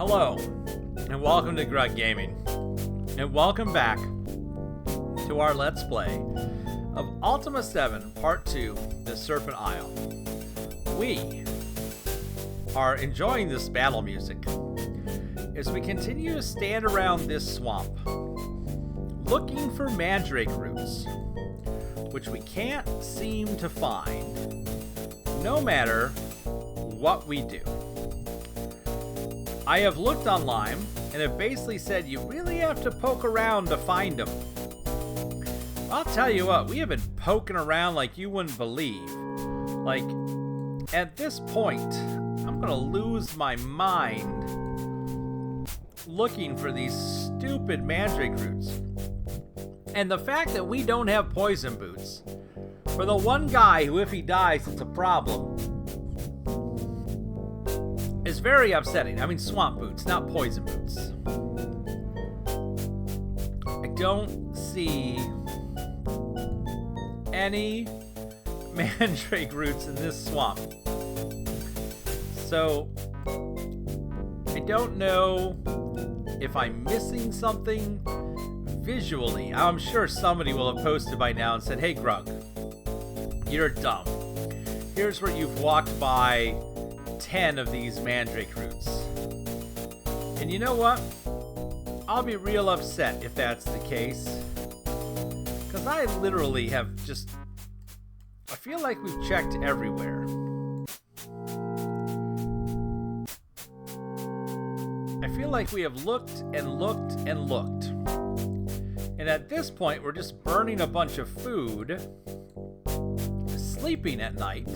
Hello, and welcome to Grug Gaming, and welcome back to our Let's Play of Ultima 7 Part 2, the Serpent Isle. We are enjoying this battle music as we continue to stand around this swamp, looking for mandrake roots, which we can't seem to find, no matter what we do. I have looked online and have basically said you really have to poke around to find them. I'll tell you what, we have been poking around like you wouldn't believe. Like, at this point, I'm gonna lose my mind looking for these stupid mandrake roots. And the fact that we don't have poison boots, for the one guy who, if he dies, it's a problem, is very upsetting. I mean, swamp boots, not poison boots. I don't see any mandrake roots in this swamp. So, I don't know if I'm missing something visually. I'm sure somebody will have posted by now and said, hey, Grug, you're dumb. Here's where you've walked by 10 of these mandrake roots. And you know what? I'll be real upset if that's the case. Because I literally have just... I feel like we've checked everywhere. I feel like we have looked and looked and looked. And at this point, we're just burning a bunch of food, sleeping at night,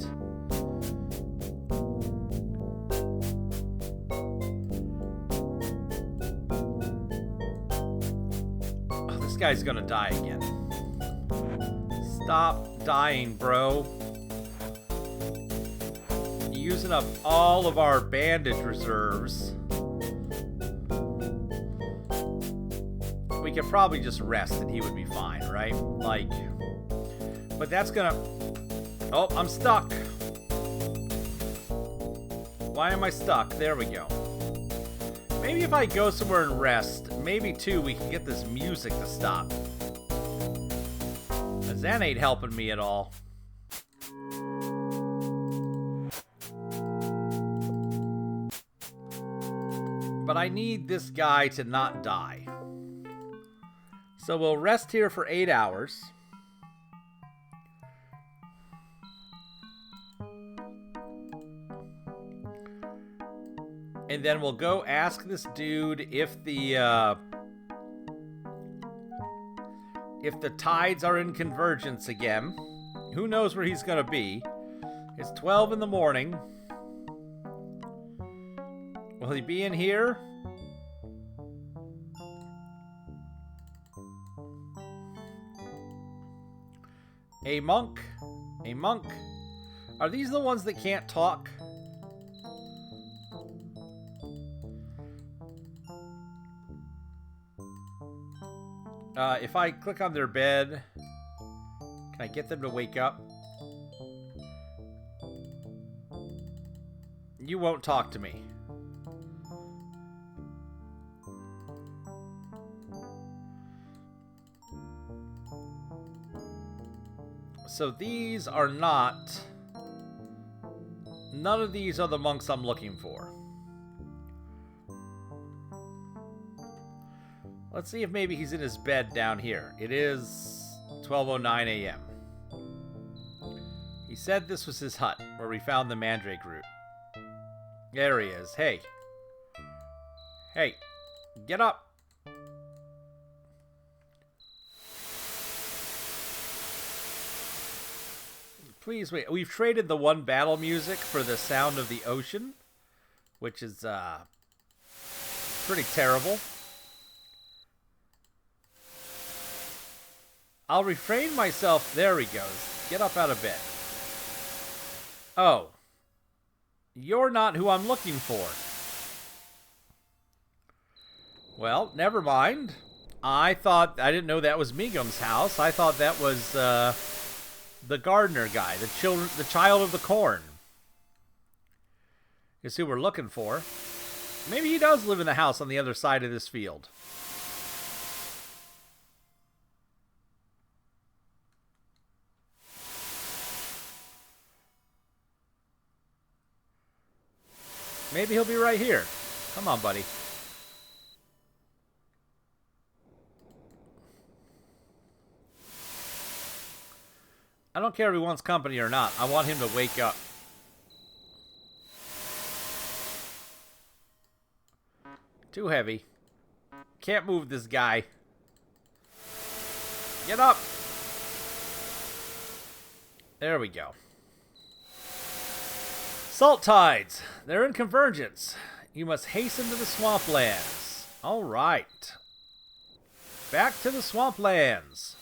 this guy's gonna die again. Stop dying, bro. You're using up all of our bandage reserves. We could probably just rest and he would be fine, right? Like, but that's gonna... Oh, I'm stuck. Why am I stuck? There we go. Maybe if I go somewhere and rest, maybe too, we can get this music to stop. Cause that ain't helping me at all. But I need this guy to not die. So we'll rest here for 8 hours. And then we'll go ask this dude if the tides are in convergence again. Who knows where he's gonna be? It's 12 in the morning. Will he be in here? A monk. A monk. Are these the ones that can't talk? If I click on their bed, can I get them to wake up? You won't talk to me. So these are not... None of these are the monks I'm looking for. Let's see if maybe he's in his bed down here. It is 12:09 a.m. He said this was his hut, where we found the mandrake root. There he is. Hey. Hey. Get up. Please wait. We've traded the one battle music for the sound of the ocean, which is pretty terrible. I'll refrain myself. There he goes. Get up out of bed. Oh. You're not who I'm looking for. Well, never mind. I didn't know that was Migum's house. I thought that was the gardener guy, the child of the corn. Is who we're looking for. Maybe he does live in the house on the other side of this field. Maybe he'll be right here. Come on, buddy. I don't care if he wants company or not. I want him to wake up. Too heavy. Can't move this guy. Get up. There we go. Salt tides. They're in convergence. You must hasten to the swamplands. All right. Back to the swamplands.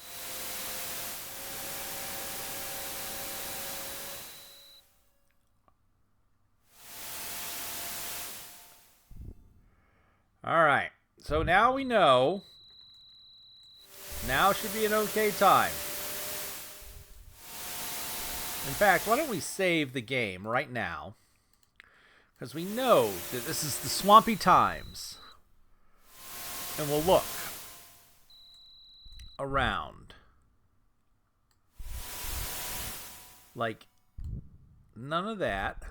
All right. So now we know. Now should be an okay time. In fact, why don't we save the game right now? Because we know that this is the swampy times. And we'll look around. Like, none of that.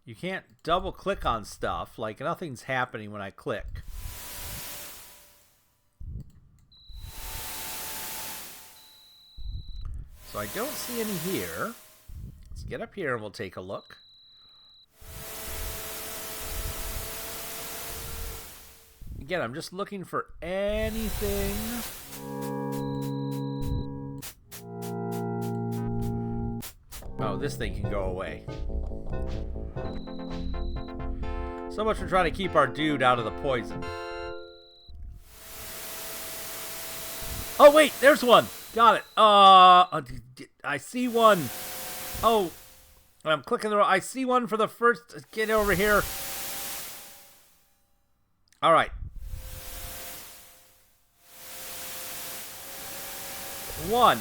You can't double click on stuff. Like, nothing's happening when I click. So I don't see any here. Let's get up here and we'll take a look. Again, I'm just looking for anything. Oh, this thing can go away. So much for trying to keep our dude out of the poison. Oh, wait, there's one. Got it. I see one. Oh, I'm clicking the. I see one for the first. Get over here. All right. One.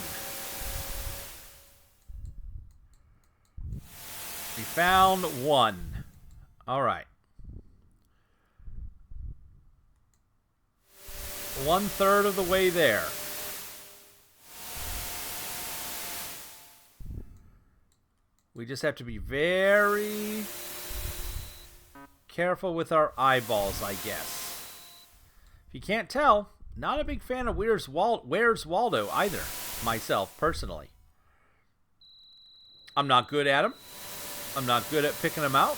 We found one. All right. 1/3 of the way there. We just have to be very careful with our eyeballs, I guess. If you can't tell, not a big fan of Where's Waldo either, myself, personally. I'm not good at him. I'm not good at picking them out.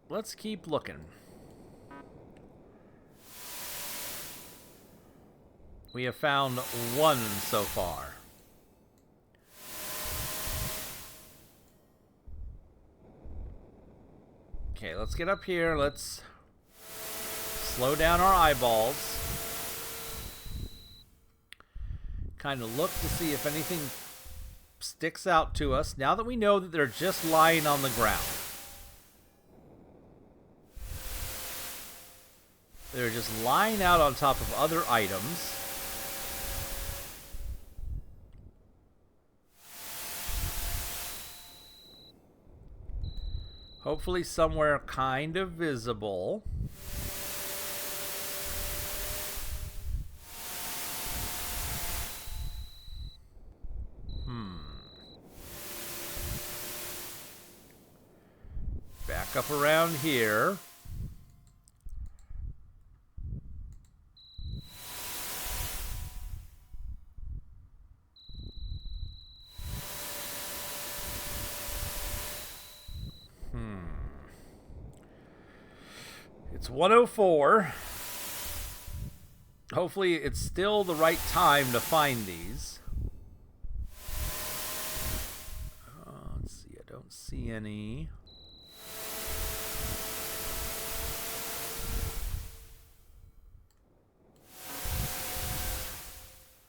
Let's keep looking. We have found one so far. Okay, let's get up here. Let's slow down our eyeballs. Kind of look to see if anything sticks out to us now that we know that they're just lying on the ground. They're just lying out on top of other items. Hopefully somewhere kind of visible. Back up around here. It's 1:04. Hopefully it's still the right time to find these. Let's see. I don't see any.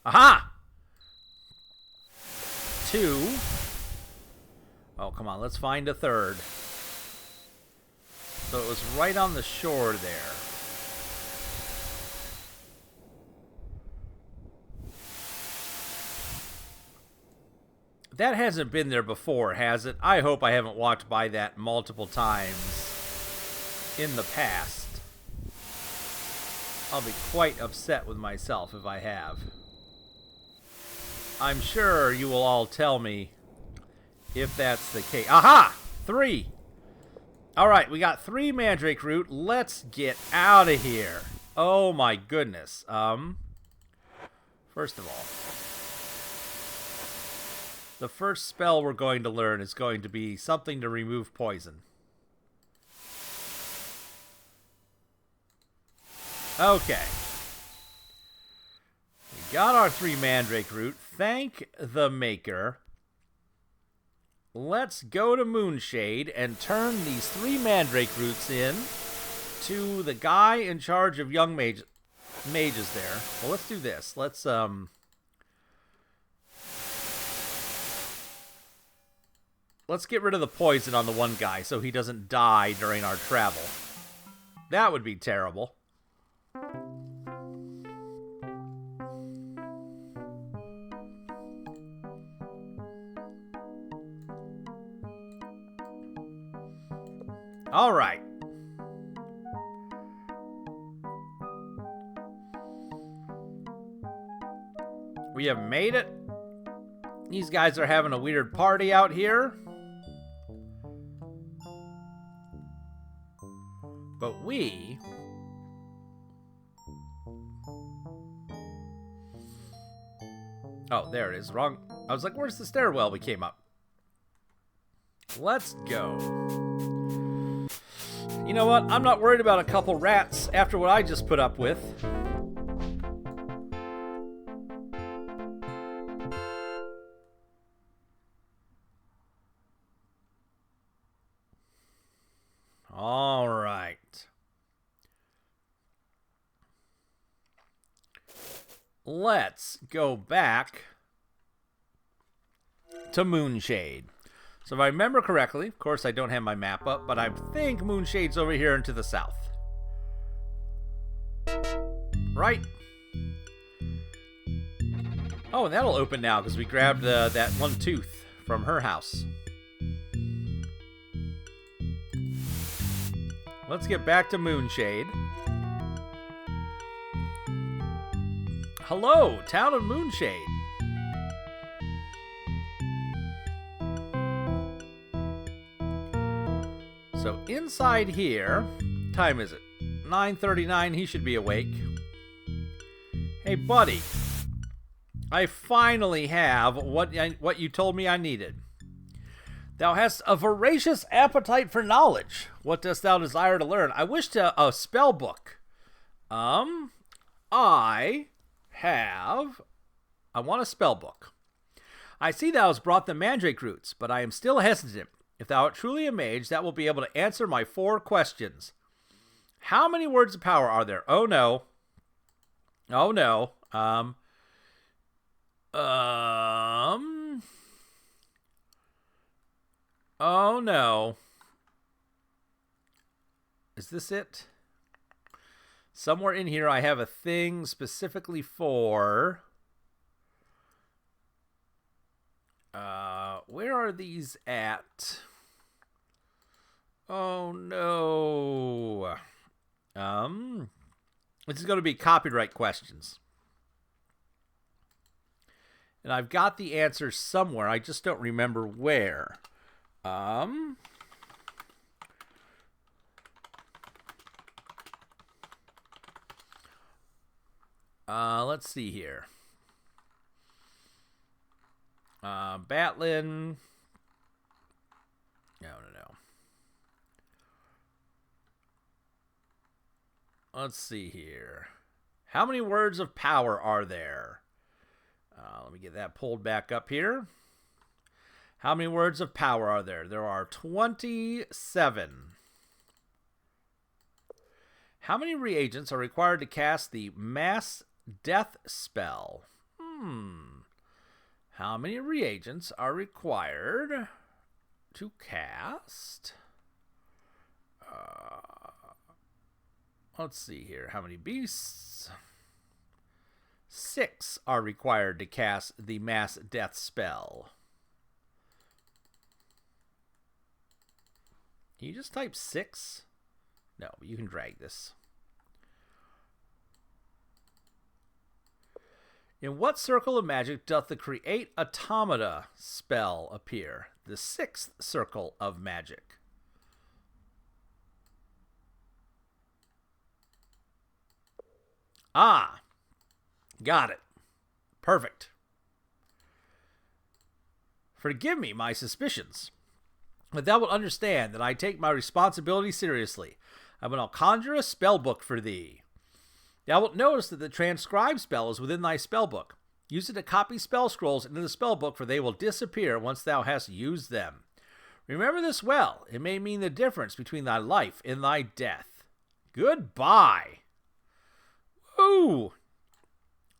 Aha! 2. Oh, come on. Let's find a third. So it was right on the shore there. That hasn't been there before, has it? I hope I haven't walked by that multiple times in the past. I'll be quite upset with myself if I have. I'm sure you will all tell me if that's the case. Aha! 3! Alright, we got 3 mandrake root. Let's get out of here. Oh my goodness. First of all, the first spell we're going to learn is going to be something to remove poison. Okay. We got our 3 mandrake root. Thank the maker. Let's go to Moonshade and turn these 3 mandrake roots in to the guy in charge of young mages there. Well, let's do this. Let's get rid of the poison on the one guy so he doesn't die during our travel. That would be terrible. All right. We have made it. These guys are having a weird party out here. But we... Oh, there it is. Wrong. I was like, where's the stairwell we came up? Let's go. You know what? I'm not worried about a couple rats after what I just put up with. All right. Let's go back to Moonshade. So if I remember correctly, of course I don't have my map up, but I think Moonshade's over here and to the south. Right? Oh, and that'll open now because we grabbed that one tooth from her house. Let's get back to Moonshade. Hello, town of Moonshade. So inside here, time is it? 9:39, he should be awake. Hey buddy, I finally have what you told me I needed. Thou hast a voracious appetite for knowledge. What dost thou desire to learn? I wish to a spell book. I want a spell book. I see thou hast brought the mandrake roots, but I am still hesitant. If thou art truly a mage, that will be able to answer my 4 questions. How many words of power are there? Oh no. Oh no. Oh no. Is this it? Somewhere in here I have a thing specifically for... where are these at? Oh no. This is going to be copyright questions. And I've got the answers somewhere. I just don't remember where. Let's see here. Batlin. No. Let's see here. How many words of power are there? Let me get that pulled back up here. How many words of power are there? There are 27. How many reagents are required to cast the mass death spell? How many reagents are required to cast? Let's see here. How many beasts? 6 are required to cast the mass death spell. Can you just type 6? No, but you can drag this. In what circle of magic doth the create automata spell appear? The 6th circle of magic. Ah, got it. Perfect. Forgive me my suspicions, but thou wilt understand that I take my responsibility seriously. I will now conjure a spell book for thee. Thou wilt notice that the transcribe spell is within thy spell book. Use it to copy spell scrolls into the spell book, for they will disappear once thou hast used them. Remember this well. It may mean the difference between thy life and thy death. Goodbye. Ooh.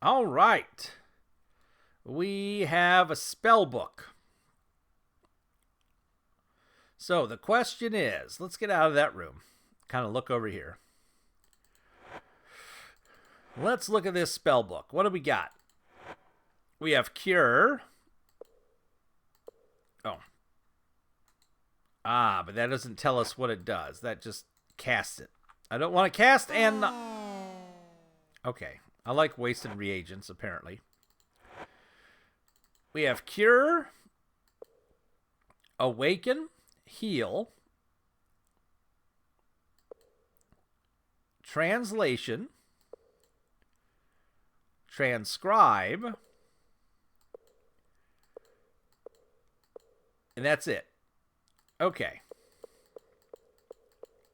All right. We have a spell book. So the question is, let's get out of that room. Kind of look over here. Let's look at this spell book. What do we got? We have Cure. Oh. Ah, but that doesn't tell us what it does. That just casts it. I don't want to cast and... Okay. I like wasted reagents, apparently. We have Cure. Awaken. Heal. Translation. Transcribe. And that's it. Okay.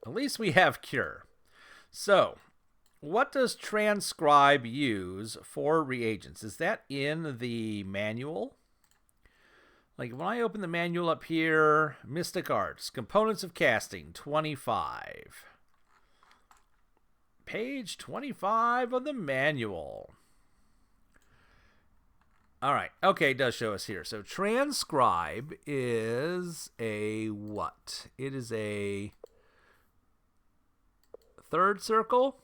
At least we have Cure. So, what does Transcribe use for reagents? Is that in the manual? Like when I open the manual up here, Mystic Arts, Components of Casting, 25. Page 25 of the manual. All right. Okay, it does show us here. So Transcribe is a what? It is a 3rd circle?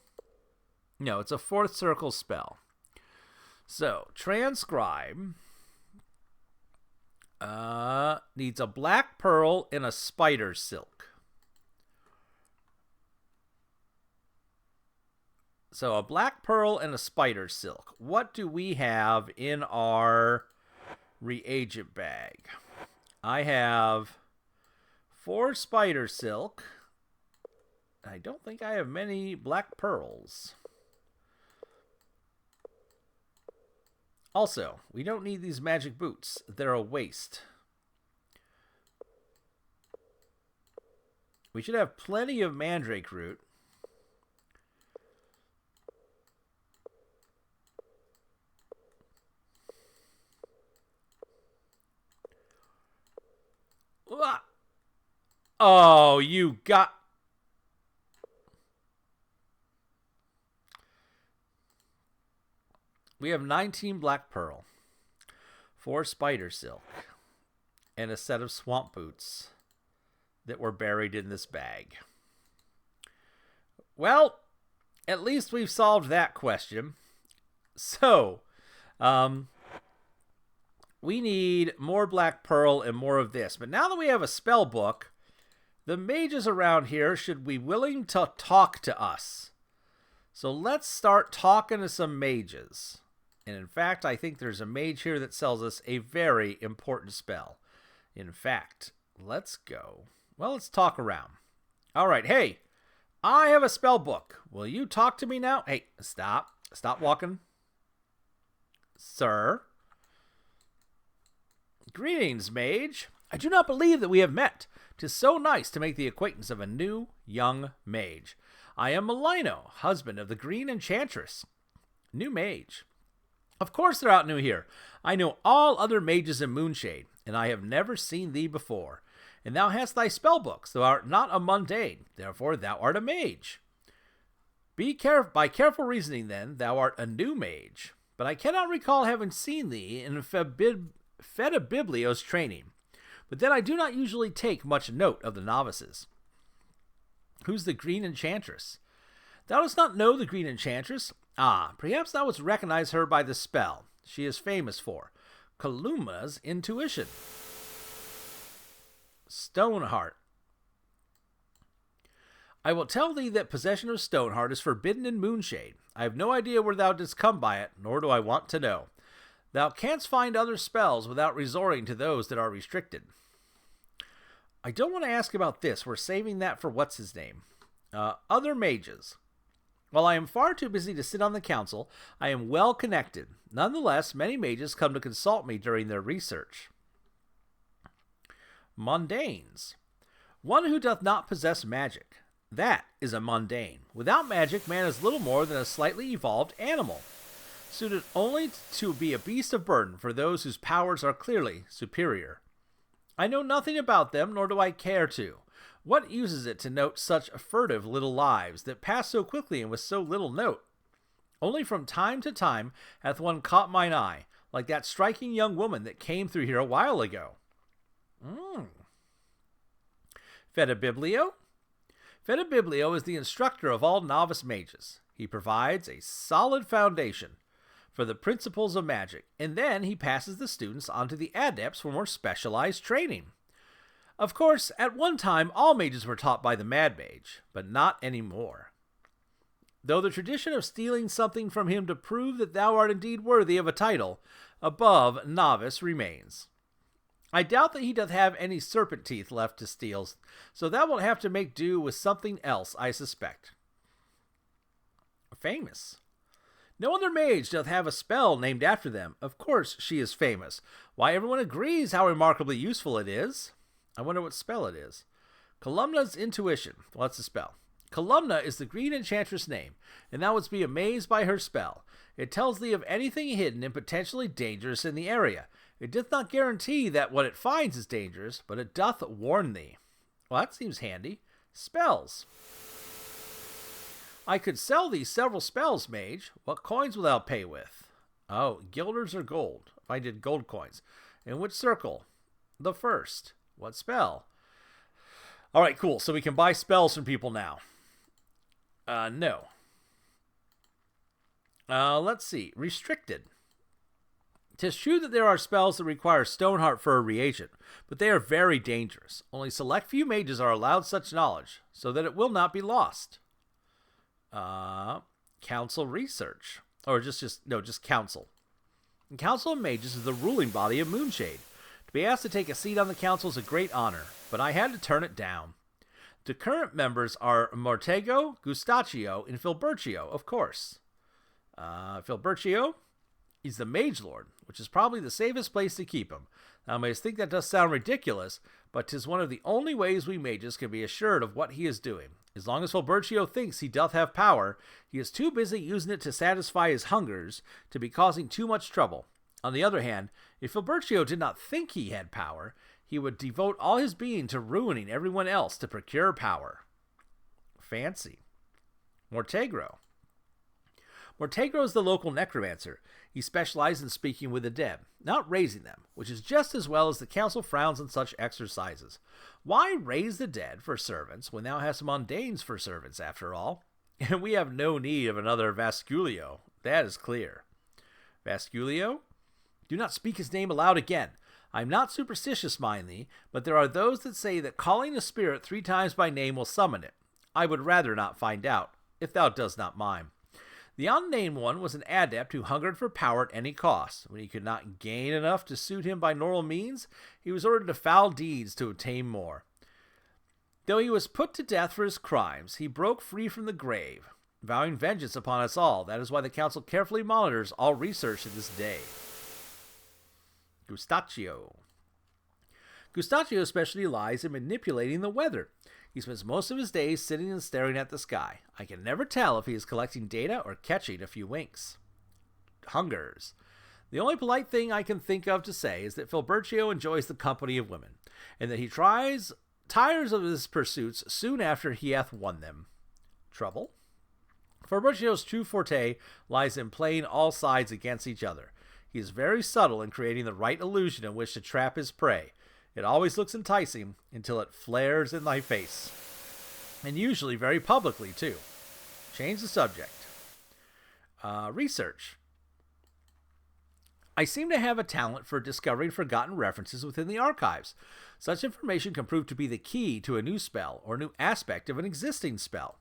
No, it's a 4th circle spell. So Transcribe needs a black pearl and a spider silk. So a black pearl and a spider silk. What do we have in our reagent bag? I have 4 spider silk. I don't think I have many black pearls. Also, we don't need these magic boots. They're a waste. We should have plenty of mandrake root. Oh, you got... We have 19 black pearl, 4 spider silk, and a set of swamp boots that were buried in this bag. Well, at least we've solved that question. So, we need more black pearl and more of this. But now that we have a spell book, the mages around here should be willing to talk to us. So let's start talking to some mages. And in fact, I think there's a mage here that sells us a very important spell. In fact, let's go. Well, let's talk around. All right, hey, I have a spell book. Will you talk to me now? Hey, stop. Stop walking. Sir. Greetings, mage. I do not believe that we have met. 'Tis so nice to make the acquaintance of a new, young mage. I am Malino, husband of the Green Enchantress. New mage. Of course thou art new here. I know all other mages in Moonshade, and I have never seen thee before. And thou hast thy spell books. Thou art not a mundane, therefore thou art a mage. By careful reasoning, then, thou art a new mage. But I cannot recall having seen thee in Fedibiblio's training. But then I do not usually take much note of the novices. Who's the Green Enchantress? Thou dost not know the Green Enchantress? Ah, perhaps thou wouldst recognize her by the spell she is famous for, Kaluma's intuition. Stoneheart. I will tell thee that possession of Stoneheart is forbidden in Moonshade. I have no idea where thou didst come by it, nor do I want to know. Thou canst find other spells without resorting to those that are restricted. I don't want to ask about this. We're saving that for what's-his-name. Other mages. While I am far too busy to sit on the council, I am well connected. Nonetheless, many mages come to consult me during their research. Mundanes. One who doth not possess magic. That is a mundane. Without magic, man is little more than a slightly evolved animal, suited only to be a beast of burden for those whose powers are clearly superior. I know nothing about them, nor do I care to. What uses it to note such furtive little lives that pass so quickly and with so little note? Only from time to time hath one caught mine eye, like that striking young woman that came through here a while ago. Fedibiblio? Fedibiblio is the instructor of all novice mages. He provides a solid foundation for the principles of magic, and then he passes the students on to the adepts for more specialized training. Of course, at one time all mages were taught by the Mad Mage, but not anymore. Though the tradition of stealing something from him to prove that thou art indeed worthy of a title above novice remains. I doubt that he doth have any serpent teeth left to steal, so thou wilt have to make do with something else, I suspect. Famous. No other mage doth have a spell named after them. Of course she is famous. Why, everyone agrees how remarkably useful it is. I wonder what spell it is. Columna's Intuition. What's the spell? Columna is the green enchantress name, and thou wouldst be amazed by her spell. It tells thee of anything hidden and potentially dangerous in the area. It doth not guarantee that what it finds is dangerous, but it doth warn thee. Well, that seems handy. Spells. I could sell thee several spells, mage. What coins will thou pay with? Oh, guilders or gold? If I did gold coins. In which circle? The first. What spell? All right, cool. So we can buy spells from people now. No. Let's see. Restricted. 'Tis true that there are spells that require Stoneheart for a reagent, but they are very dangerous. Only select few mages are allowed such knowledge, so that it will not be lost. Council research. Or just council. The Council of Mages is the ruling body of Moonshade. To be asked to take a seat on the council is a great honor, but I had to turn it down. The current members are Mortego, Gustaccio, and Filbercio, of course. Filbercio, he's the Mage Lord, which is probably the safest place to keep him. Now, I may think that does sound ridiculous, but 'tis one of the only ways we mages can be assured of what he is doing. As long as Filbercio thinks he doth have power, he is too busy using it to satisfy his hungers to be causing too much trouble. On the other hand, if Filbercio did not think he had power, he would devote all his being to ruining everyone else to procure power. Fancy. Mortegro. Mortegro is the local necromancer. He specializes in speaking with the dead, not raising them, which is just as well as the council frowns on such exercises. Why raise the dead for servants when thou hast mundanes for servants, after all? And we have no need of another Vasculio. That is clear. Vasculio? Do not speak his name aloud again. I am not superstitious, mind thee, but there are those that say that calling a spirit 3 times by name will summon it. I would rather not find out, if thou dost not mind. The unnamed one was an adept who hungered for power at any cost. When he could not gain enough to suit him by normal means, he was ordered to foul deeds to obtain more. Though he was put to death for his crimes, he broke free from the grave, vowing vengeance upon us all. That is why the council carefully monitors all research to this day. Gustaccio. Gustaccio especially lies in manipulating the weather. He spends most of his days sitting and staring at the sky. I can never tell if he is collecting data or catching a few winks. Hungers. The only polite thing I can think of to say is that Filbercio enjoys the company of women, and that he tires of his pursuits soon after he hath won them. Trouble. Filbercio's true forte lies in playing all sides against each other. He is very subtle in creating the right illusion in which to trap his prey. It always looks enticing until it flares in thy face. And usually very publicly, too. Change the subject. Research. I seem to have a talent for discovering forgotten references within the archives. Such information can prove to be the key to a new spell or new aspect of an existing spell.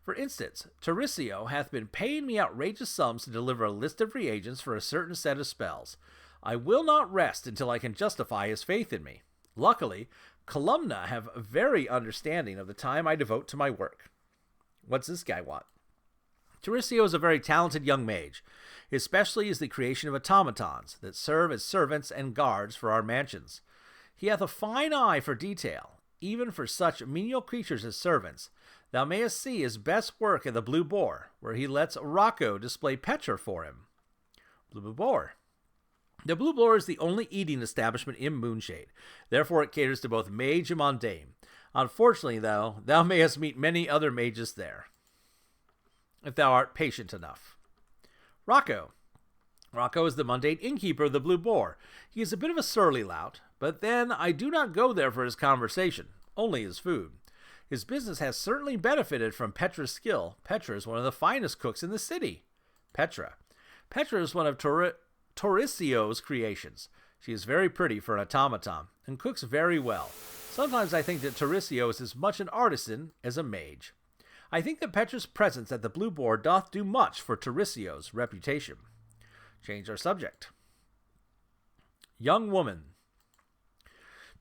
For instance, Tauricio hath been paying me outrageous sums to deliver a list of reagents for a certain set of spells. I will not rest until I can justify his faith in me. Luckily, Columna have a very understanding of the time I devote to my work. What's this guy want? Tauricio is a very talented young mage. His specialty is the creation of automatons that serve as servants and guards for our mansions. He hath a fine eye for detail, even for such menial creatures as servants. Thou mayest see his best work at the Blue Boar, where he lets Rocco display Petra for him. Blue Boar. The Blue Boar is the only eating establishment in Moonshade. Therefore it caters to both mage and mundane. Unfortunately, though, thou mayest meet many other mages there, if thou art patient enough. Rocco. Rocco is the mundane innkeeper of the Blue Boar. He is a bit of a surly lout, but then I do not go there for his conversation, only his food. His business has certainly benefited from Petra's skill. Petra is one of the finest cooks in the city. Petra. Petra is one of Tauricio's creations. She is very pretty for an automaton, and cooks very well. Sometimes I think that Tauricio is as much an artisan as a mage. I think that Petra's presence at the Blue Boar doth do much for Tauricio's reputation. Change our subject. Young woman.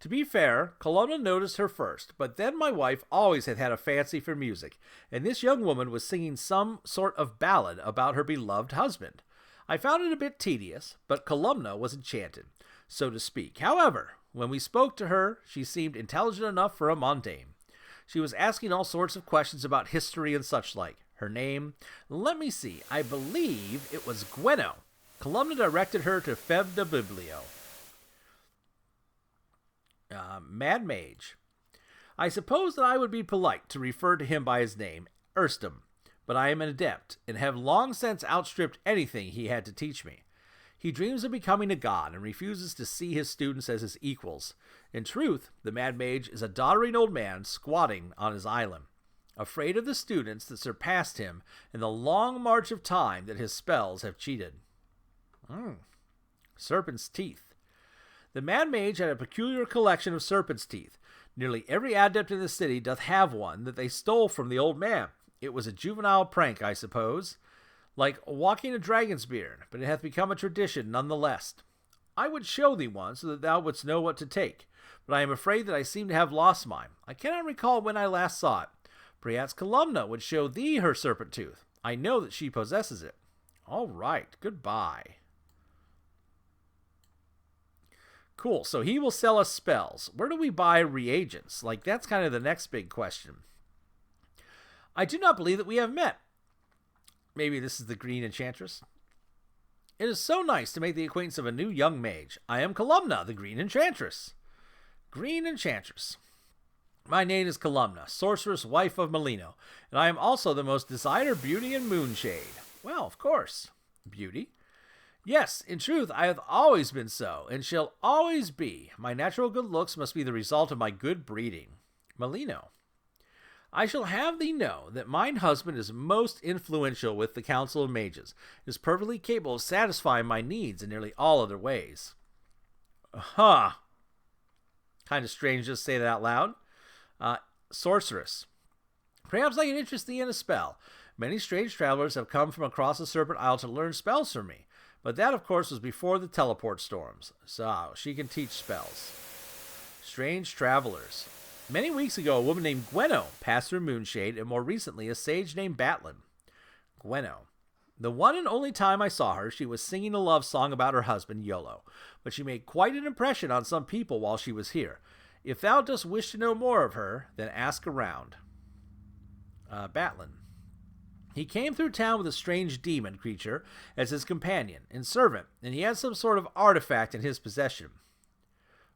To be fair, Columna noticed her first, but then my wife always had a fancy for music, and this young woman was singing some sort of ballad about her beloved husband. I found it a bit tedious, but Columna was enchanted, so to speak. However, when we spoke to her, she seemed intelligent enough for a mundane. She was asking all sorts of questions about history and such like. Her name, let me see, I believe it was Gweno. Columna directed her to Feb de Biblio. Mad Mage. I suppose that I would be polite to refer to him by his name, Erstum, but I am an adept, and have long since outstripped anything he had to teach me. He dreams of becoming a god, and refuses to see his students as his equals. In truth, the Mad Mage is a doddering old man squatting on his island, afraid of the students that surpassed him in the long march of time that his spells have cheated. Serpent's teeth. The Mad Mage had a peculiar collection of serpent's teeth. Nearly every adept in the city doth have one that they stole from the old man. It was a juvenile prank, I suppose, like walking a dragon's beard, but it hath become a tradition none the less. I would show thee one, so that thou wouldst know what to take, but I am afraid that I seem to have lost mine. I cannot recall when I last saw it. Perhaps Columna would show thee her serpent tooth. I know that she possesses it. All right, goodbye. Cool, so he will sell us spells. Where do we buy reagents? Like, that's kind of the next big question. I do not believe that we have met. Maybe this is the Green Enchantress. It is so nice to make the acquaintance of a new young mage. I am Columna, the Green Enchantress. Green Enchantress. My name is Columna, sorceress, wife of Melino, and I am also the most desired beauty in Moonshade. Well, of course. Beauty? Yes, in truth, I have always been so, and shall always be. My natural good looks must be the result of my good breeding. Melino. I shall have thee know that mine husband is most influential with the Council of Mages, is perfectly capable of satisfying my needs in nearly all other ways. Kind of strange to say that out loud. Sorceress. Perhaps I can interest thee in a spell. Many strange travelers have come from across the Serpent Isle to learn spells from me, but that, of course, was before the teleport storms, so she can teach spells. Strange travelers. Many weeks ago, a woman named Gweno passed through Moonshade, and more recently, a sage named Batlin. Gweno. The one and only time I saw her, she was singing a love song about her husband, Iolo, but she made quite an impression on some people while she was here. If thou dost wish to know more of her, then ask around. Batlin. He came through town with a strange demon creature as his companion and servant, and he had some sort of artifact in his possession.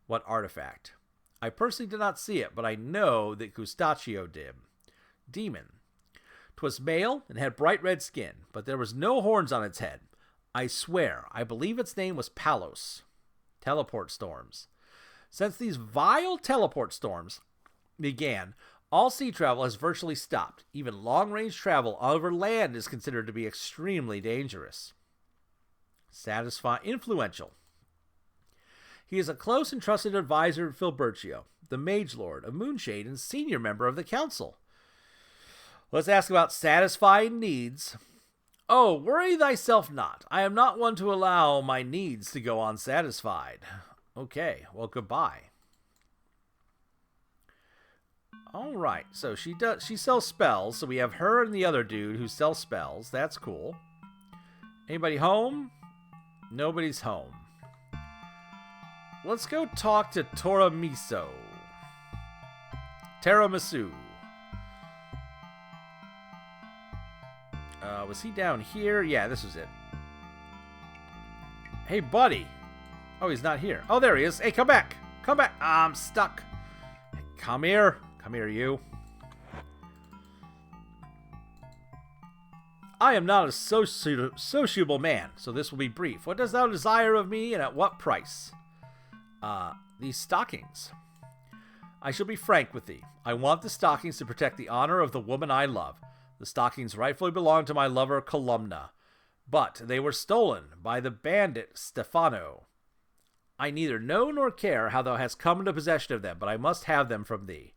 What artifact? I personally did not see it, but I know that Custachio did. Demon. 'Twas male and had bright red skin, but there was no horns on its head. I swear, I believe its name was Palos. Teleport storms. Since these vile teleport storms began, all sea travel has virtually stopped. Even long-range travel over land is considered to be extremely dangerous. Influential. He is a close and trusted advisor of Filbertio, the Mage Lord of Moonshade and senior member of the council. Let's ask about satisfying needs. Oh, worry thyself not. I am not one to allow my needs to go unsatisfied. Okay, well, goodbye. All right, so she sells spells. So we have her and the other dude who sells spells. That's cool. Anybody home? Nobody's home. Let's go talk to Tiramisu. Was he down here? Yeah, this was it. Hey, buddy. Oh, he's not here. Oh, there he is. Hey, come back. Come back. I'm stuck. Hey, come here. Come here, you. I am not a sociable man, so this will be brief. What dost thou desire of me, and at what price? These stockings. I shall be frank with thee. I want the stockings to protect the honor of the woman I love. The stockings rightfully belong to my lover Columna, but they were stolen by the bandit Stefano. I neither know nor care how thou hast come into possession of them, but I must have them from thee.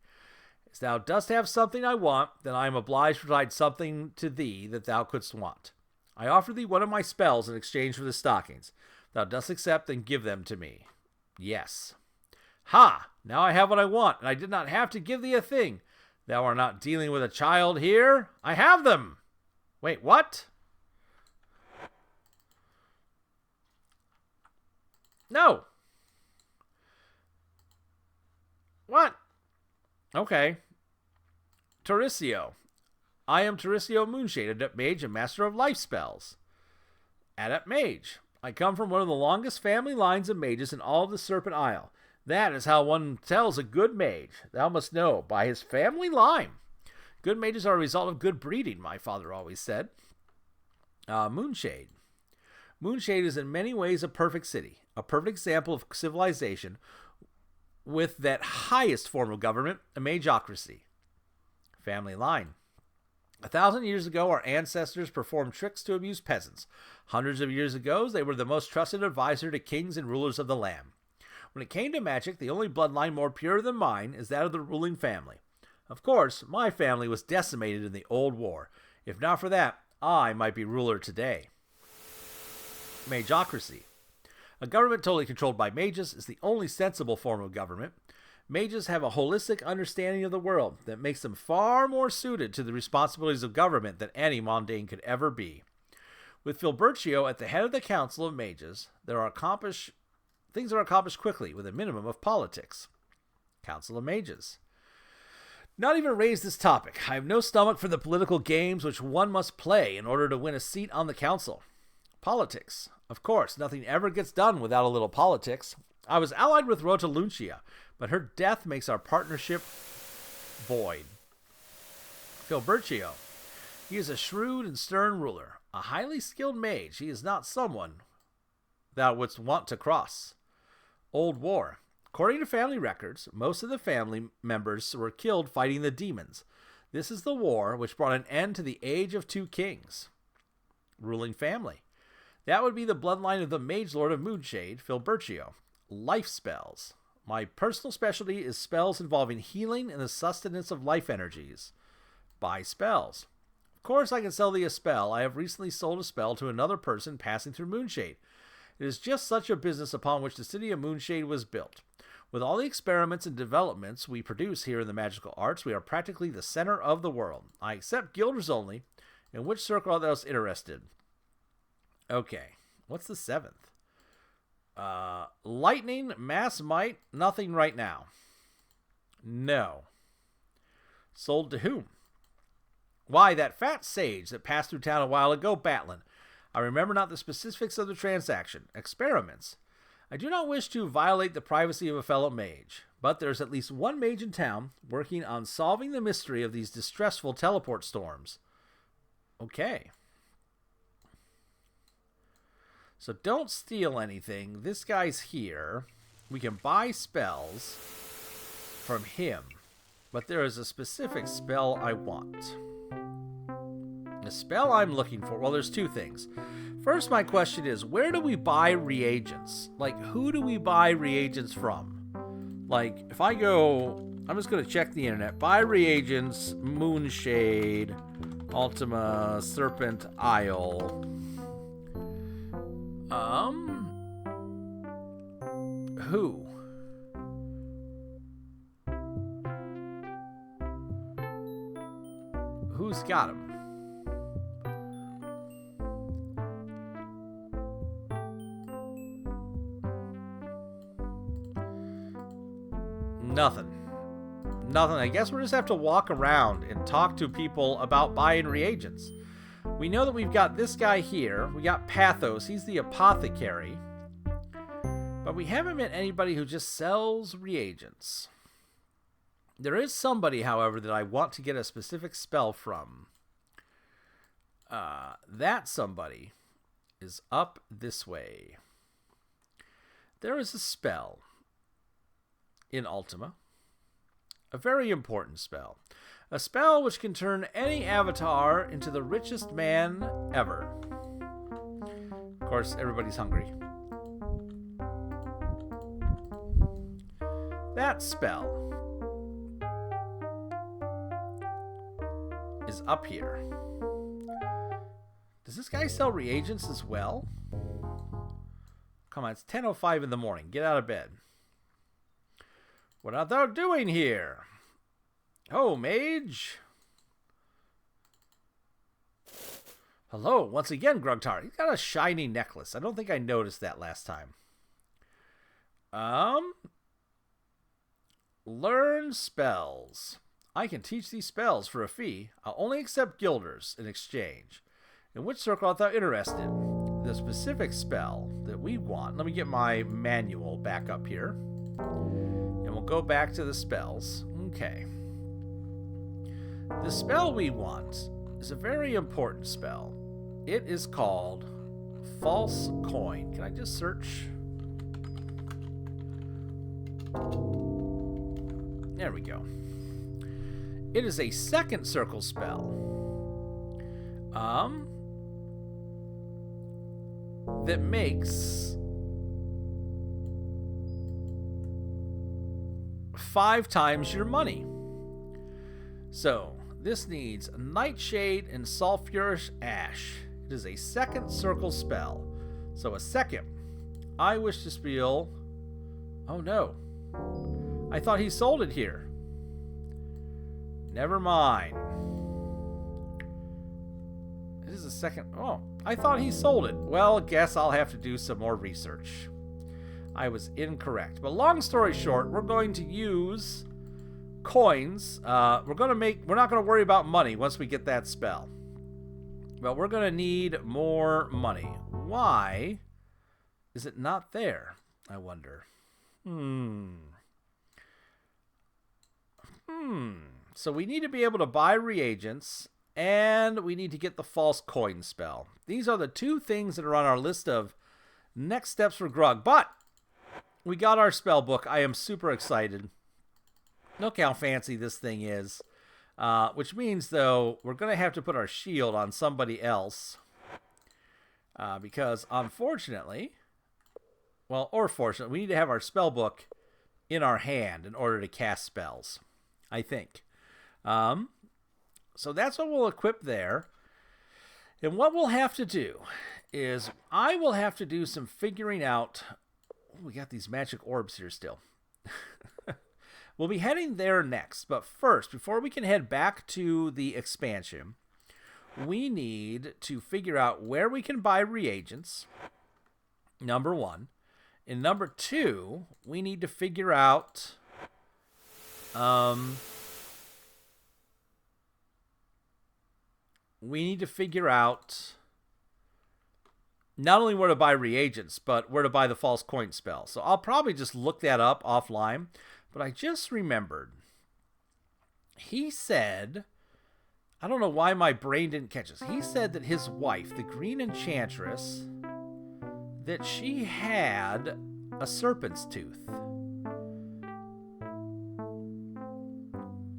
As thou dost have something I want, then I am obliged to provide something to thee that thou couldst want. I offer thee one of my spells in exchange for the stockings. Thou dost accept and give them to me. Yes. Ha! Now I have what I want, and I did not have to give thee a thing. Thou art not dealing with a child here. I have them. Wait, what? No. What? Okay. Tiramisu. I am Tiramisu Moonshade, Adept Mage and Master of Life Spells. Adept Mage. I come from one of the longest family lines of mages in all of the Serpent Isle. That is how one tells a good mage. Thou must know, by his family line. Good mages are a result of good breeding, my father always said. Moonshade. Moonshade is in many ways a perfect city, a perfect example of civilization with that highest form of government, a mageocracy. Family line. 1,000 years ago, our ancestors performed tricks to amuse peasants. Hundreds of years ago, they were the most trusted advisor to kings and rulers of the land. When it came to magic, the only bloodline more pure than mine is that of the ruling family. Of course, my family was decimated in the Old War. If not for that, I might be ruler today. Mageocracy. A government totally controlled by mages is the only sensible form of government. Mages have a holistic understanding of the world that makes them far more suited to the responsibilities of government than any mundane could ever be. With Filbertio at the head of the Council of Mages, things are accomplished quickly with a minimum of politics. Council of Mages. Not even raise this topic. I have no stomach for the political games which one must play in order to win a seat on the council. Politics. Of course, nothing ever gets done without a little politics. I was allied with Rotaluncia, but her death makes our partnership void. Filbertio. He is a shrewd and stern ruler, a highly skilled mage. He is not someone thou wouldst want to cross. Old War. According to family records, most of the family members were killed fighting the demons. This is the war which brought an end to the Age of Two Kings. Ruling family. That would be the bloodline of the Mage Lord of Moonshade, Filbertio. Life spells. My personal specialty is spells involving healing and the sustenance of life energies. Buy spells. Of course I can sell thee a spell. I have recently sold a spell to another person passing through Moonshade. It is just such a business upon which the city of Moonshade was built. With all the experiments and developments we produce here in the magical arts, we are practically the center of the world. I accept guilders only. In which circle are thou interested? Okay. What's the 7th? Lightning, mass might, nothing right now. No. Sold to whom? Why, that fat sage that passed through town a while ago, Batlin. I remember not the specifics of the transaction. Experiments. I do not wish to violate the privacy of a fellow mage, but there's at least one mage in town working on solving the mystery of these distressful teleport storms. Okay. So don't steal anything. This guy's here. We can buy spells from him, but there is a specific spell I want. The spell I'm looking for, well, there's two things. First, my question is, where do we buy reagents? Like, who do we buy reagents from? Like, if I go, I'm just going to check the internet. Buy reagents, Moonshade, Ultima, Serpent Isle. Who? Who's got them? Nothing. I guess we'll just have to walk around and talk to people about buying reagents. We know that we've got this guy here. We got Pathos. He's the apothecary. But we haven't met anybody who just sells reagents. There is somebody, however, that I want to get a specific spell from. That somebody is up this way. There is a spell in Ultima. A very important spell. A spell which can turn any avatar into the richest man ever. Of course, everybody's hungry. That spell is up here. Does this guy sell reagents as well? Come on, it's 10:05 in the morning. Get out of bed. What art thou doing here? Oh, mage. Hello, once again, Grugtar. He's got a shiny necklace. I don't think I noticed that last time. Learn spells. I can teach these spells for a fee. I'll only accept guilders in exchange. In which circle art thou interested? The specific spell that we want. Let me get my manual back up here. And we'll go back to the spells. Okay. The spell we want is a very important spell. It is called False Coin. Can I just search? There we go. It is a second circle spell. That makes 5 times your money. So, this needs Nightshade and Sulphurous Ash. It is a second circle spell. So, a second. I wish to spiel. Oh no. I thought he sold it here. Never mind. It is a second. Oh, I thought he sold it. Well, guess I'll have to do some more research. I was incorrect. But long story short, we're going to use coins. We're not going to worry about money once we get that spell. But we're going to need more money. Why is it not there? I wonder. So we need to be able to buy reagents, and we need to get the false coin spell. These are the 2 things that are on our list of next steps for Grug. But we got our spell book. I am super excited. Look how fancy this thing is. Which means, though, we're going to have to put our shield on somebody else. Because, unfortunately, or fortunately, we need to have our spell book in our hand in order to cast spells, I think. So that's what we'll equip there. And what we'll have to do is I will have to do some figuring out. Oh, we got these magic orbs here still. We'll be heading there next. But first, before we can head back to the expansion, we need to figure out where we can buy reagents, number 1. And number 2, we need to figure out not only where to buy reagents, but where to buy the false coin spell. So I'll probably just look that up offline. But I just remembered. He said, I don't know why my brain didn't catch this. He said that his wife, the Green Enchantress, that she had a serpent's tooth.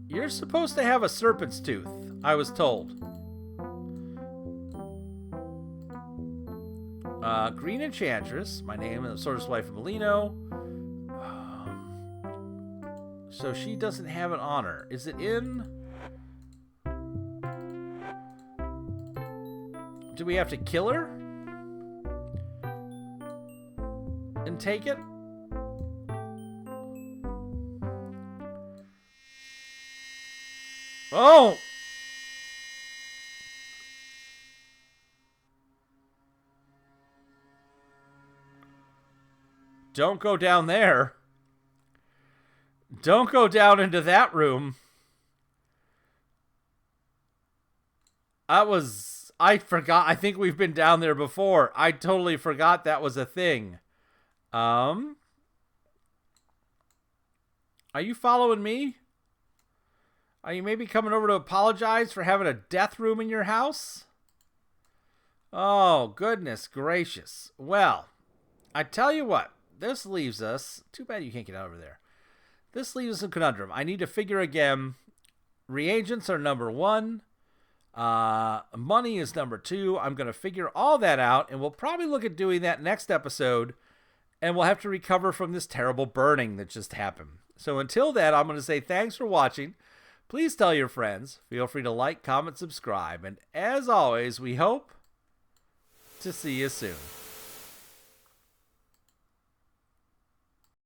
You're supposed to have a serpent's tooth, I was told. Green Enchantress. My name is Sorceress Wife of Molino. So she doesn't have an honor. Is it in? Do we have to kill her? And take it? Oh! Don't go down there. Don't go down into that room. I forgot. I think we've been down there before. I totally forgot that was a thing. Are you following me? Are you maybe coming over to apologize for having a death room in your house? Oh, goodness gracious. Well, I tell you what. This leaves us... Too bad you can't get over there. This leaves us a conundrum. I need to figure again. Reagents are number 1. Money is number 2. I'm going to figure all that out, and we'll probably look at doing that next episode, and we'll have to recover from this terrible burning that just happened. So until then, I'm going to say thanks for watching. Please tell your friends. Feel free to like, comment, subscribe, and as always, we hope to see you soon.